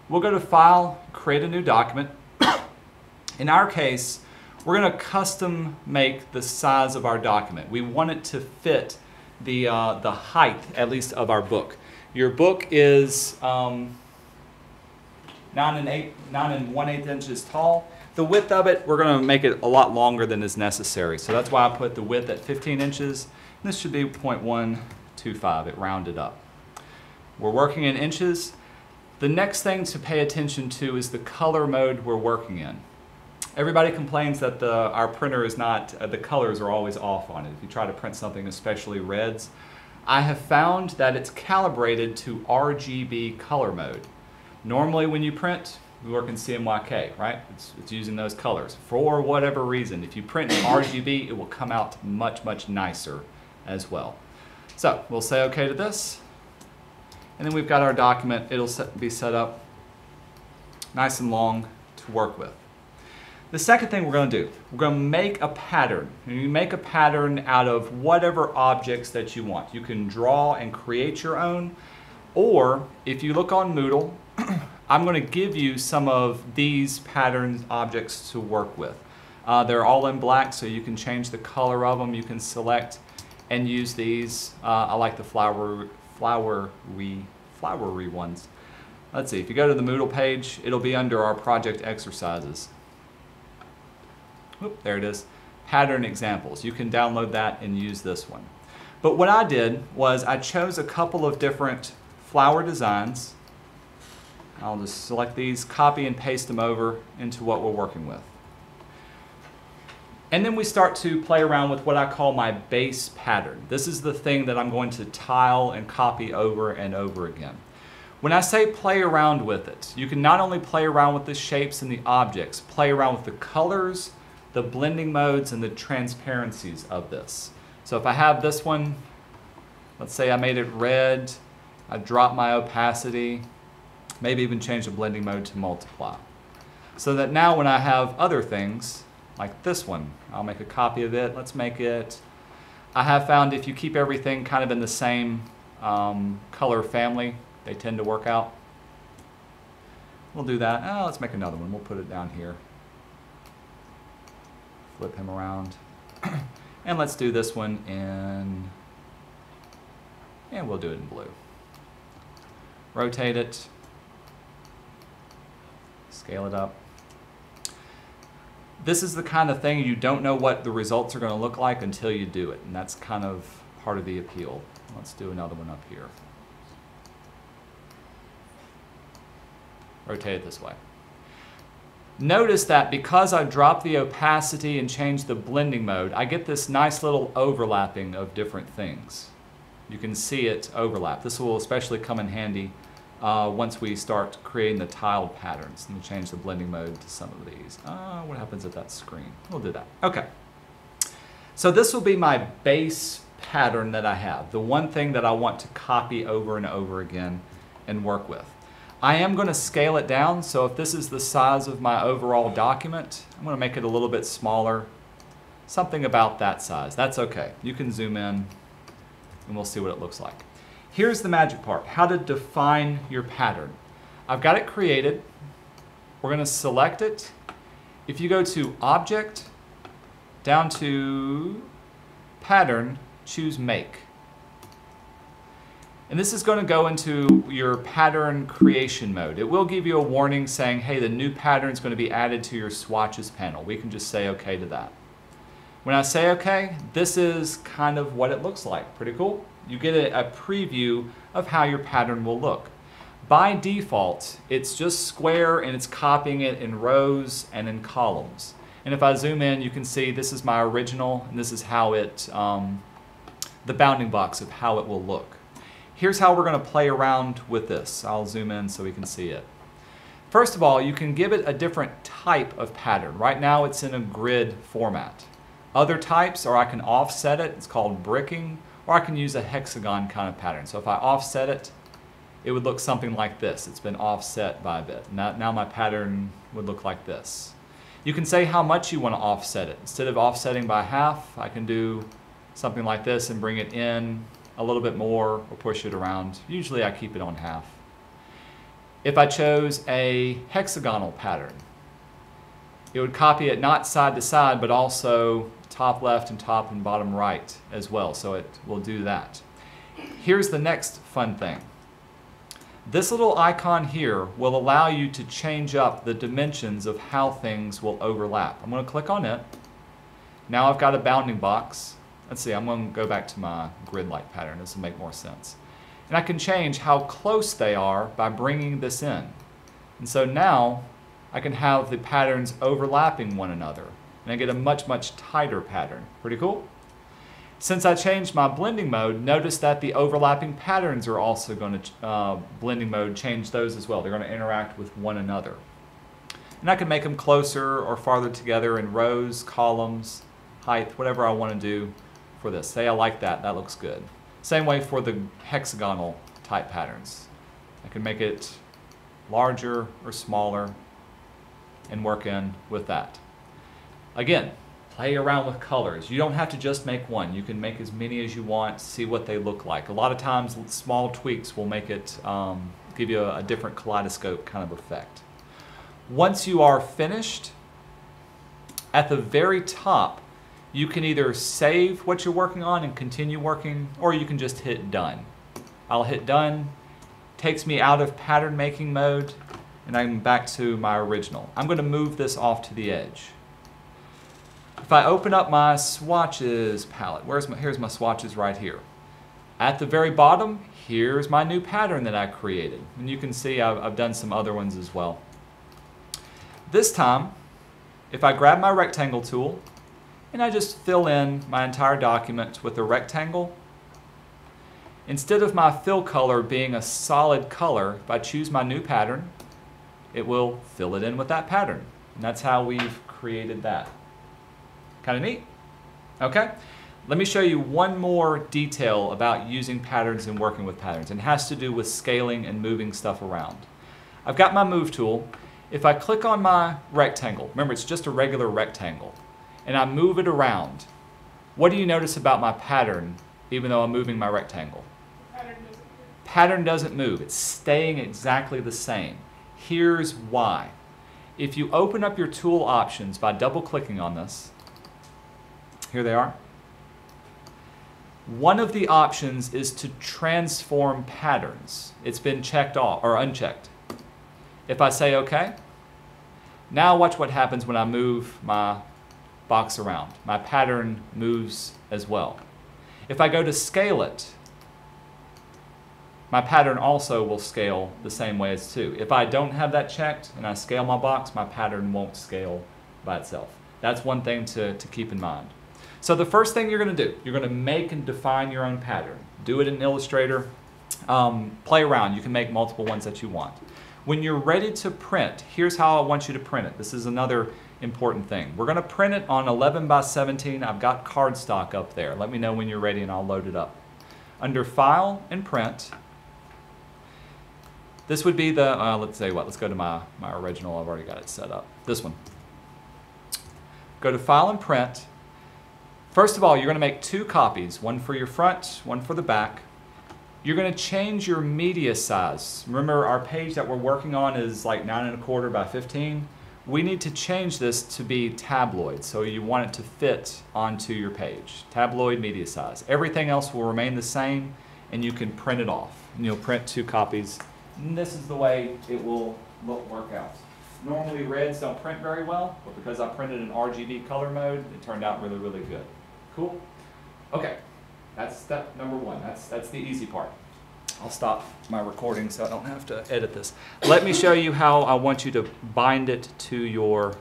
we'll go to File, Create a New Document. In our case, we're going to custom make the size of our document. We want it to fit the height, at least, of our book. Your book is 9 1/8 inches tall. The width of it, we're going to make it a lot longer than is necessary. So that's why I put the width at 15 inches. This should be 0.125. It rounded up. We're working in inches. The next thing to pay attention to is the color mode we're working in. Everybody complains that our printer is not, the colors are always off on it. If you try to print something, especially reds, I have found that it's calibrated to RGB color mode. Normally when you print, we work in CMYK, right? It's using those colors. For whatever reason, if you print in RGB, it will come out much, much nicer as well. So we'll say OK to this. And then we've got our document. It'll be set up nice and long to work with. The second thing we're going to do, we're going to make a pattern. And you make a pattern out of whatever objects that you want. You can draw and create your own, or if you look on Moodle, I'm going to give you some of these pattern objects to work with. They're all in black, so you can change the color of them. You can select and use these. I like the flowery ones. Let's see, if you go to the Moodle page, it'll be under our project exercises. Oop, there it is. Pattern examples. You can download that and use this one. But what I did was I chose a couple of different flower designs. I'll just select these, copy and paste them over into what we're working with. And then we start to play around with what I call my base pattern. This is the thing that I'm going to tile and copy over and over again. When I say play around with it, you can not only play around with the shapes and the objects, play around with the colors, the blending modes, and the transparencies of this. So if I have this one, let's say I made it red, I dropped my opacity, maybe even change the blending mode to multiply. So that now when I have other things, like this one, I'll make a copy of it, let's make it, I have found if you keep everything kind of in the same color family, they tend to work out. We'll do that. Oh, let's make another one. We'll put it down here. Flip him around. And let's do this one in, and we'll do it in blue. Rotate it. Scale it up. This is the kind of thing you don't know what the results are going to look like until you do it. And that's kind of part of the appeal. Let's do another one up here. Rotate it this way. Notice that because I dropped the opacity and changed the blending mode, I get this nice little overlapping of different things. You can see it overlap. This will especially come in handy once we start creating the tiled patterns. Let me change the blending mode to some of these. What happens at that screen? We'll do that. Okay. So this will be my base pattern that I have, the one thing that I want to copy over and over again and work with. I am going to scale it down, so if this is the size of my overall document, I'm going to make it a little bit smaller, something about that size. That's okay. You can zoom in and we'll see what it looks like. Here's the magic part, how to define your pattern. I've got it created. We're going to select it. If you go to Object, down to Pattern, choose Make. And this is going to go into your pattern creation mode. It will give you a warning saying, hey, the new pattern is going to be added to your swatches panel. We can just say OK to that. When I say OK, this is kind of what it looks like. Pretty cool. You get a preview of how your pattern will look. By default, it's just square and it's copying it in rows and in columns. And if I zoom in, you can see this is my original, and this is how it, the bounding box of how it will look. Here's how we're going to play around with this. I'll zoom in so we can see it. First of all, you can give it a different type of pattern. Right now it's in a grid format. Other types, or I can offset it, it's called bricking, or I can use a hexagon kind of pattern. So if I offset it, it would look something like this. It's been offset by a bit. Now my pattern would look like this. You can say how much you want to offset it. Instead of offsetting by half, I can do something like this and bring it in a little bit more or push it around. Usually I keep it on half. If I chose a hexagonal pattern, it would copy it not side to side, but also top left and top and bottom right as well, so it will do that. Here's the next fun thing. This little icon here will allow you to change up the dimensions of how things will overlap. I'm going to click on it. Now I've got a bounding box. Let's see, I'm going to go back to my grid-like pattern. This will make more sense. And I can change how close they are by bringing this in. And so now I can have the patterns overlapping one another. And I get a much, much tighter pattern. Pretty cool? Since I changed my blending mode, notice that the overlapping patterns are also going to, blending mode, change those as well. They're going to interact with one another. And I can make them closer or farther together in rows, columns, height, whatever I want to do for this. Say I like that, that looks good. Same way for the hexagonal type patterns. I can make it larger or smaller and work in with that. Again, play around with colors. You don't have to just make one. You can make as many as you want, see what they look like. A lot of times small tweaks will make it, give you a different kaleidoscope kind of effect. Once you are finished, at the very top, you can either save what you're working on and continue working, or you can just hit done. I'll hit done, takes me out of pattern making mode, and I'm back to my original. I'm going to move this off to the edge. If I open up my swatches palette, here's my swatches right here. At the very bottom, here's my new pattern that I created. And you can see I've done some other ones as well. This time, if I grab my rectangle tool and I just fill in my entire document with a rectangle, instead of my fill color being a solid color, if I choose my new pattern, it will fill it in with that pattern. And that's how we've created that. Kind of neat. Okay, let me show you one more detail about using patterns and working with patterns, and it has to do with scaling and moving stuff around. I've got my move tool. If I click on my rectangle, remember it's just a regular rectangle, and I move it around, what do you notice about my pattern even though I'm moving my rectangle? Pattern doesn't move. It's staying exactly the same. Here's why. If you open up your tool options by double clicking on this, here they are. One of the options is to transform patterns. It's been checked off or unchecked. If I say OK, now watch what happens when I move my box around. My pattern moves as well. If I go to scale it, my pattern also will scale the same way as too. If I don't have that checked and I scale my box, my pattern won't scale by itself. That's one thing to keep in mind. So the first thing you're going to do, you're going to make and define your own pattern. Do it in Illustrator. Play around. You can make multiple ones that you want. When you're ready to print, here's how I want you to print it. This is another important thing. We're going to print it on 11 by 17. I've got cardstock up there. Let me know when you're ready and I'll load it up. Under File and Print, this would be the, let's go to my original. I've already got it set up. This one. Go to File and Print. First of all, you're going to make two copies, one for your front, one for the back. You're going to change your media size. Remember, our page that we're working on is like 9 1/4 by 15. We need to change this to be tabloid, so you want it to fit onto your page. Tabloid media size. Everything else will remain the same, and you can print it off. And you'll print two copies. And this is the way it will work out. Normally reds don't print very well, but because I printed in Rgb Color Mode, it turned out really, really good. Cool? Okay, that's step number one. That's the easy part. I'll stop my recording so I don't have to edit this. Let me show you how I want you to bind it to your